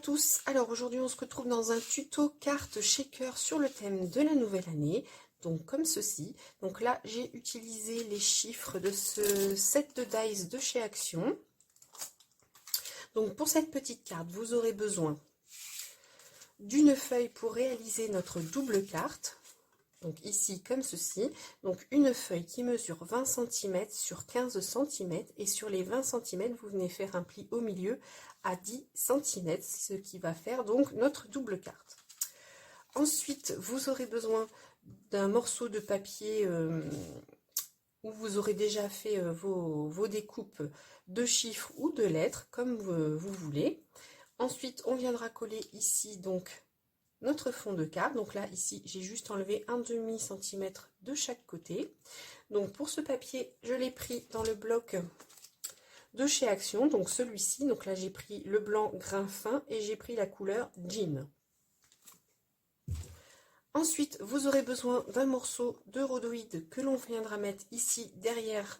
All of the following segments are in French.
tous, alors aujourd'hui on se retrouve dans un tuto carte shaker sur le thème de la nouvelle année, donc comme ceci. Donc là j'ai utilisé les chiffres de ce set de dice de chez Action. Donc pour cette petite carte vous aurez besoin d'une feuille pour réaliser notre double carte. Donc ici comme ceci, donc une feuille qui mesure 20 cm sur 15 cm et sur les 20 cm vous venez faire un pli au milieu à 10 cm, ce qui va faire donc notre double carte. Ensuite vous aurez besoin d'un morceau de papier où vous aurez déjà fait vos découpes de chiffres ou de lettres comme vous voulez. Ensuite on viendra coller ici donc notre fond de carte. Donc là ici j'ai juste enlevé un demi centimètre de chaque côté. Donc pour ce papier je l'ai pris dans le bloc de chez Action, donc celui-ci. Donc là j'ai pris le blanc grain fin et j'ai pris la couleur jean. Ensuite vous aurez besoin d'un morceau de rhodoïde que l'on viendra mettre ici derrière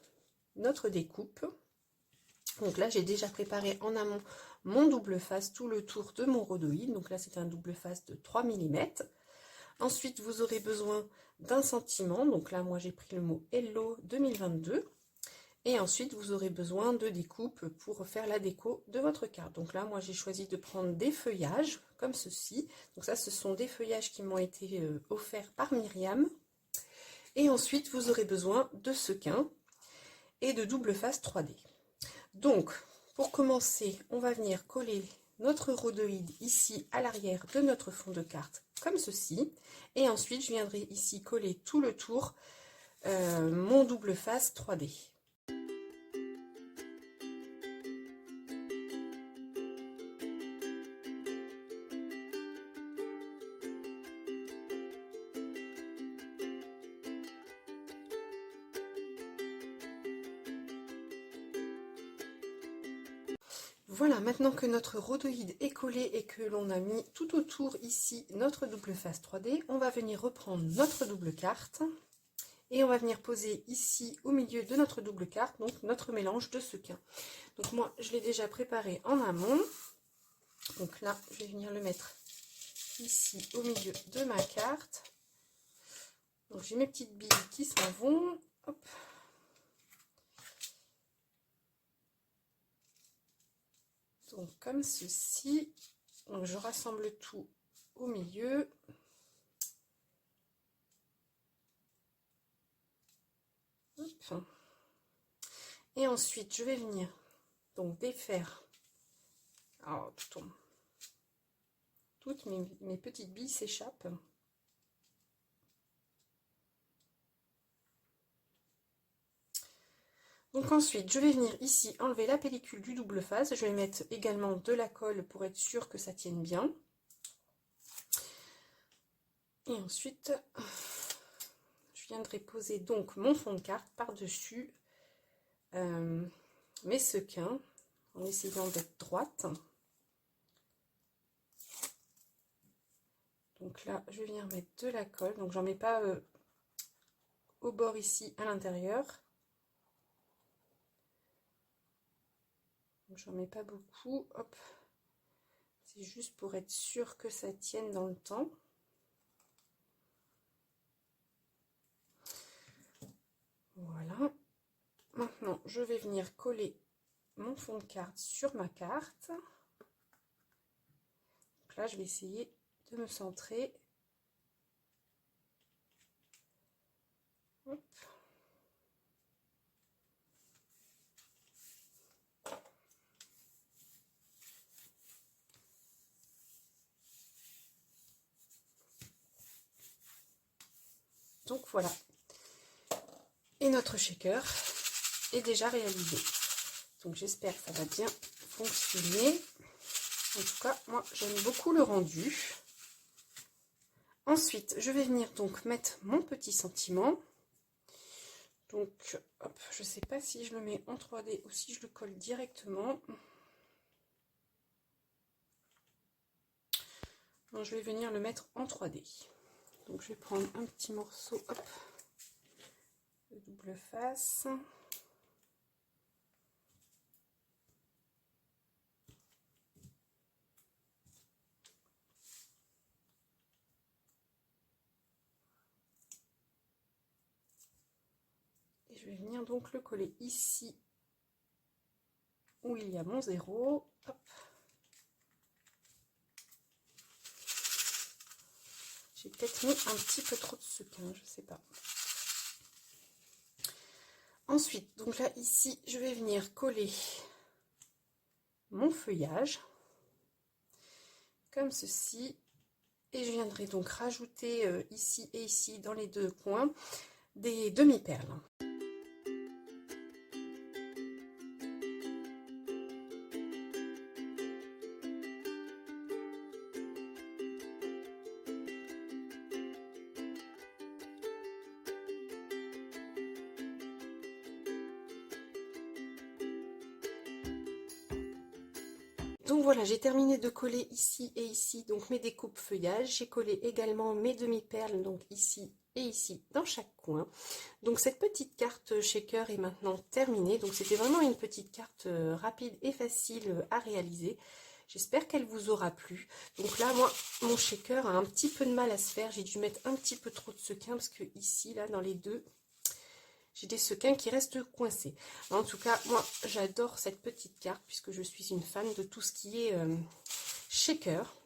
notre découpe. Donc là j'ai déjà préparé en amont mon double face tout le tour de mon rhodoïde. Donc là c'est un double face de 3 mm. Ensuite vous aurez besoin d'un sentiment. Donc là moi j'ai pris le mot Hello 2022. Et ensuite vous aurez besoin de découpes pour faire la déco de votre carte. Donc là moi j'ai choisi de prendre des feuillages comme ceci. Donc ça ce sont des feuillages qui m'ont été offerts par Myriam. Et ensuite vous aurez besoin de sequins et de double face 3D. Donc pour commencer on va venir coller notre rhodoïde ici à l'arrière de notre fond de carte comme ceci. Et ensuite je viendrai ici coller tout le tour mon double face 3D. Voilà, maintenant que notre rhodoïde est collé et que l'on a mis tout autour ici notre double face 3D, on va venir reprendre notre double carte et on va venir poser ici au milieu de notre double carte donc notre mélange de sequins. Donc moi je l'ai déjà préparé en amont. Donc là je vais venir le mettre ici au milieu de ma carte. Donc j'ai mes petites billes qui s'en vont. Hop. Donc comme ceci. Donc je rassemble tout au milieu. Hop. Et ensuite je vais venir donc défaire. Alors tout tombe. Toutes mes petites billes s'échappent. Donc ensuite, je vais venir ici enlever la pellicule du double face. Je vais mettre également de la colle pour être sûr que ça tienne bien. Et ensuite, je viendrai poser donc mon fond de carte par-dessus mes sequins en essayant d'être droite. Donc là, je vais venir mettre de la colle. Donc j'en mets pas au bord ici à l'intérieur. J'en mets pas beaucoup. Hop. C'est juste pour être sûr que ça tienne dans le temps. Voilà. Maintenant, je vais venir coller mon fond de carte sur ma carte. Donc là, je vais essayer de me centrer. Hop. Donc voilà. Et notre shaker est déjà réalisé. Donc j'espère que ça va bien fonctionner. En tout cas, moi j'aime beaucoup le rendu. Ensuite, je vais venir donc mettre mon petit sentiment. Donc, hop, je ne sais pas si je le mets en 3D ou si je le colle directement. Non, je vais venir le mettre en 3D. Donc je vais prendre un petit morceau, hop, de double face. je vais venir donc le coller ici où il y a mon 0. Hop. J'ai peut-être mis un petit peu trop de sequin, je sais pas. Ensuite, donc là, ici, je vais venir coller mon feuillage, comme ceci. Et je viendrai donc rajouter ici et ici, dans les deux coins, des demi-perles. Donc voilà, j'ai terminé de coller ici et ici donc mes découpes feuillage. J'ai collé également mes demi-perles donc ici et ici dans chaque coin. Donc cette petite carte shaker est maintenant terminée. Donc c'était vraiment une petite carte rapide et facile à réaliser. J'espère qu'elle vous aura plu. Donc là, moi, mon shaker a un petit peu de mal à se faire. J'ai dû mettre un petit peu trop de sequin parce que ici, là, dans les deux, j'ai des sequins qui restent coincés. En tout cas, moi, j'adore cette petite carte puisque je suis une fan de tout ce qui est shaker.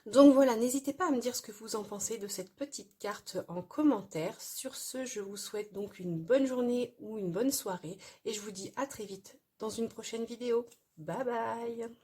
Donc voilà, n'hésitez pas à me dire ce que vous en pensez de cette petite carte en commentaire. Sur ce, je vous souhaite donc une bonne journée ou une bonne soirée et je vous dis à très vite dans une prochaine vidéo. Bye bye!